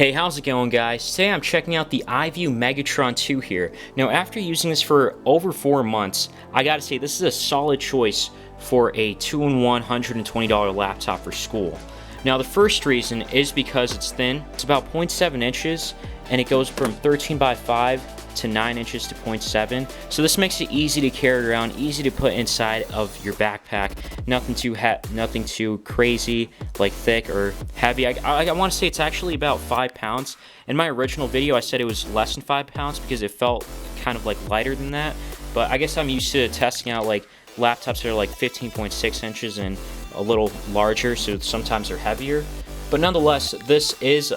Hey, how's it going, guys? Today I'm checking out the iView Megatron 2 here. Now, after using this for over 4 months, I gotta say this is a solid choice for a 2-in-1 $120 laptop for school. Now, the first reason is because it's thin. It's about 0.7 inches, and it goes from 13 by 5 to 9 inches to 0.7. So this makes it easy to carry around, easy to put inside of your backpack. Nothing too crazy, like thick or heavy. I want to say it's actually about 5 pounds. In my original video, I said it was less than 5 pounds because it felt kind of like lighter than that. But I guess I'm used to testing out like laptops that are like 15.6 inches and a little larger, so sometimes they're heavier. But nonetheless, this is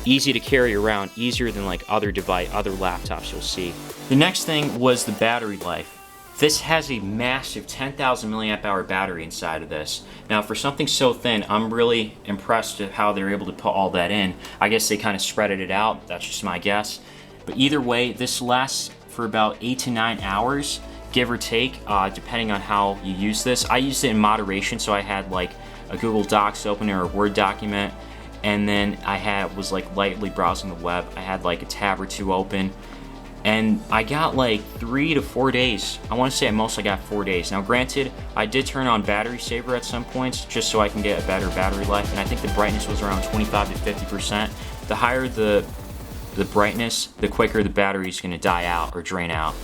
easy to carry around, easier than like other laptops you'll see. The next thing was the battery life. This has a massive 10,000 milliamp hour battery inside of this. Now, for something so thin, I'm really impressed at how they're able to put all that in. I guess they kind of spreaded it out. That's just my guess. But either way, this lasts for about 8 to 9 hours, give or take, depending on how you use this. I used it in moderation, so I had like a Google Docs open or a Word document, and then I was like lightly browsing the web. I had like a tab or two open, and I got like 3 to 4 days. I want to say at most I got 4 days. Now granted, I did turn on battery saver at some points just so I can get a better battery life, and I think the brightness was around 25 to 50%. The higher the brightness, the quicker the battery is going to die out or drain out.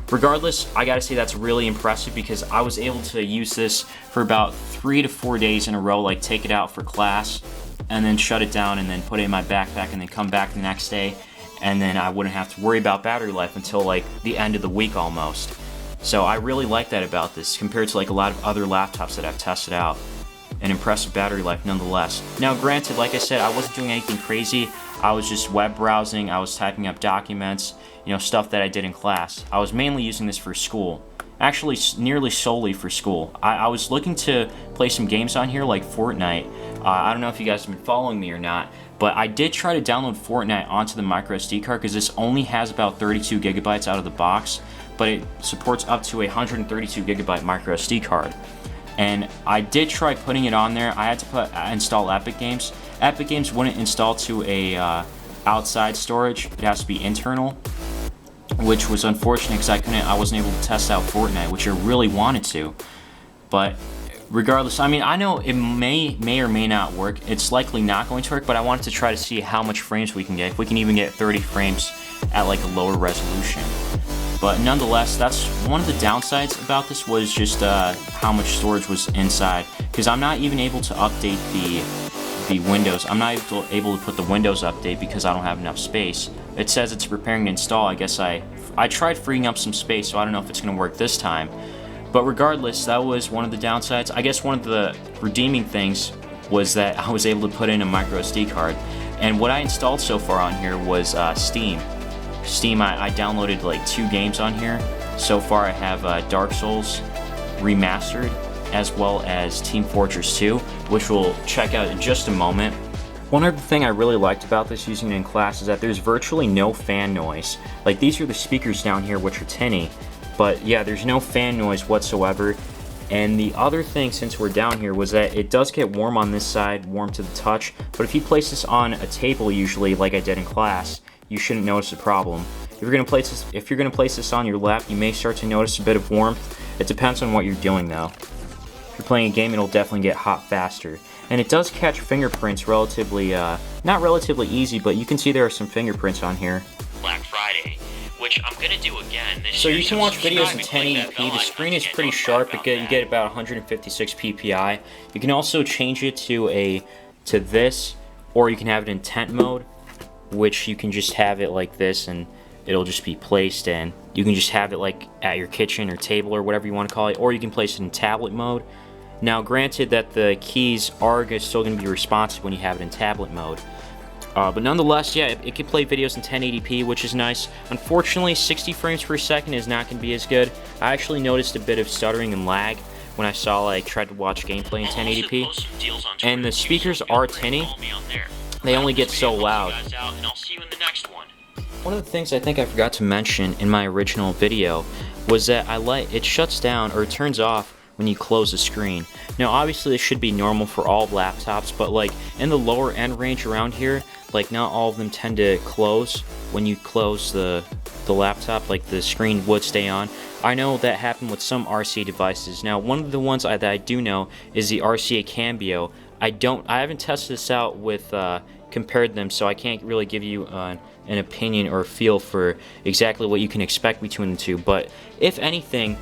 Regardless, I gotta say that's really impressive because I was able to use this for about 3 to 4 days in a row, like take it out for class and then shut it down and then put it in my backpack and then come back the next day, and then I wouldn't have to worry about battery life until like the end of the week almost. So I really like that about this compared to like a lot of other laptops that I've tested out. An impressive battery life nonetheless. Now granted, like I said, I wasn't doing anything crazy. I was just web browsing, I was typing up documents, stuff that I did in class. I was mainly using this for school. Actually, nearly solely for school. I was looking to play some games on here like Fortnite. I don't know if you guys have been following me or not, but I did try to download Fortnite onto the micro SD card because this only has about 32 gigabytes out of the box, but it supports up to a 132 gigabyte micro SD card. And I did try putting it on there. I had to install Epic Games. Epic Games wouldn't install to a outside storage. It has to be internal, which was unfortunate because I wasn't able to test out Fortnite, which I really wanted to. But regardless, I mean, I know it may or may not work. It's likely not going to work, but I wanted to try to see how much frames we can get. If we can even get 30 frames at like a lower resolution. But nonetheless, that's one of the downsides about this, was just how much storage was inside. Because I'm not even able to update the Windows. I'm not able to put the Windows update because I don't have enough space. It says it's preparing to install. I guess I tried freeing up some space, so I don't know if it's going to work this time. But regardless, that was one of the downsides. I guess one of the redeeming things was that I was able to put in a micro SD card. And what I installed so far on here was Steam. I downloaded like 2 games on here. So far I have Dark Souls Remastered, as well as Team Fortress 2, which we'll check out in just a moment. One other thing I really liked about this using it in class is that there's virtually no fan noise. Like, these are the speakers down here, which are tinny, but yeah, there's no fan noise whatsoever. And the other thing, since we're down here, was that it does get warm on this side, warm to the touch, but if you place this on a table usually, like I did in class, you shouldn't notice a problem. If you're gonna place this on your lap, you may start to notice a bit of warmth. It depends on what you're doing though. If you're playing a game, it'll definitely get hot faster. And it does catch fingerprints relatively, not relatively easy, but you can see there are some fingerprints on here. Black Friday, which I'm gonna do again this year. So you can watch videos in 1080p. The screen is pretty sharp. You get about 156 ppi. You can also change it to this, or you can have it in tent mode, which you can just have it like this and it'll just be placed in. You can just have it like at your kitchen or table or whatever you want to call it, or you can place it in tablet mode. Now granted that the keys are still going to be responsive when you have it in tablet mode. But nonetheless, yeah, it can play videos in 1080p, which is nice. Unfortunately, 60 frames per second is not going to be as good. I actually noticed a bit of stuttering and lag when I tried to watch gameplay in 1080p. And the speakers are tinny. They only get so loud. One of the things I think I forgot to mention in my original video was that it shuts down or it turns off when you close the screen. Now obviously this should be normal for all laptops, but like in the lower end range around here, like not all of them tend to close when you close the laptop, like the screen would stay on. I know that happened with some RCA devices. Now one of the ones that I do know is the RCA Cambio. I haven't tested this out with compared them, so I can't really give you an opinion or feel for exactly what you can expect between the two. But if anything,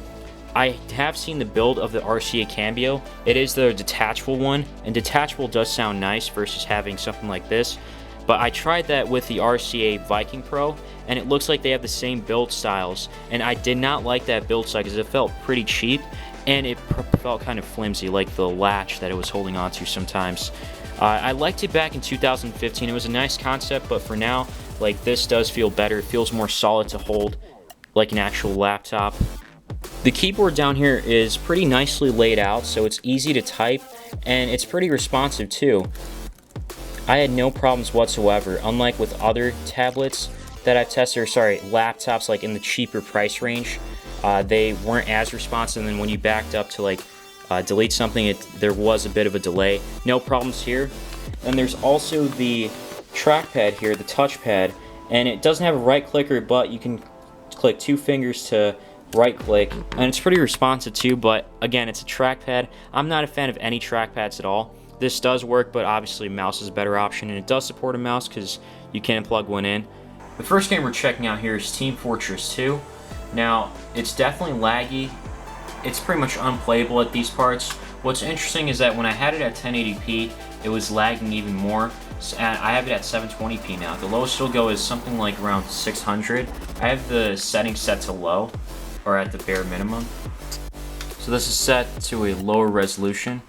I have seen the build of the RCA Cambio. It is the detachable one, and detachable does sound nice versus having something like this. But I tried that with the RCA Viking Pro, and it looks like they have the same build styles, and I did not like that build style because it felt pretty cheap, and it felt kind of flimsy, like the latch that it was holding on to sometimes. I liked it back in 2015. It was a nice concept, but for now, like, this does feel better. It feels more solid to hold, like an actual laptop. The keyboard down here is pretty nicely laid out, so it's easy to type, and it's pretty responsive too. I had no problems whatsoever, unlike with other tablets that I've tested, or sorry, laptops like in the cheaper price range. They weren't as responsive, and then when you backed up to like delete something, there was a bit of a delay. No problems here. And there's also the trackpad here, the touchpad, and it doesn't have a right clicker, but you can click 2 fingers to right click, and it's pretty responsive too, but again, it's a trackpad. I'm not a fan of any trackpads at all. This does work, but obviously mouse is a better option, and it does support a mouse because you can plug one in. The first game we're checking out here is Team Fortress 2. Now, it's definitely laggy. It's pretty much unplayable at these parts. What's interesting is that when I had it at 1080p, it was lagging even more. And I have it at 720p now. The lowest it'll go is something like around 600. I have the settings set to low, or at the bare minimum. So this is set to a lower resolution.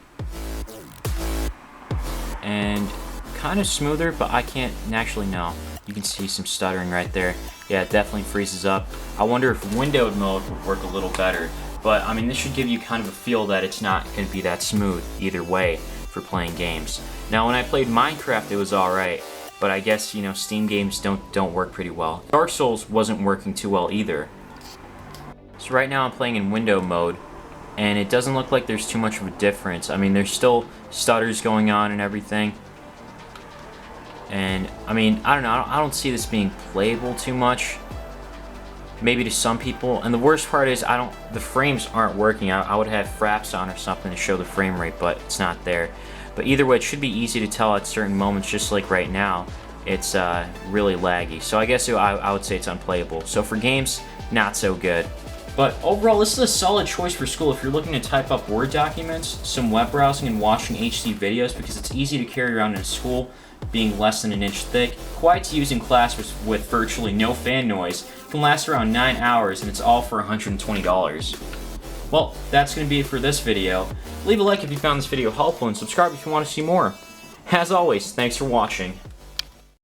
And kind of smoother, but I can't actually know. You can see some stuttering right there. Yeah, it definitely freezes up. I wonder if windowed mode would work a little better. But I mean, this should give you kind of a feel that it's not going to be that smooth either way for playing games. Now, when I played Minecraft, it was alright, but I guess, you know, Steam games don't work pretty well. Dark Souls wasn't working too well either. So right now I'm playing in window mode, and it doesn't look like there's too much of a difference. I mean, there's still stutters going on and everything. And, I mean, I don't know, I don't see this being playable too much. Maybe to some people. And the worst part is, the frames aren't working. I would have fraps on or something to show the frame rate, but it's not there. But either way, it should be easy to tell at certain moments, just like right now. It's really laggy. So I guess I would say it's unplayable. So for games, not so good. But overall, this is a solid choice for school if you're looking to type up Word documents, some web browsing, and watching HD videos, because it's easy to carry around in school, being less than an inch thick, quiet to use in class with virtually no fan noise, can last around 9 hours, and it's all for $120. Well, that's going to be it for this video. Leave a like if you found this video helpful, and subscribe if you want to see more. As always, thanks for watching.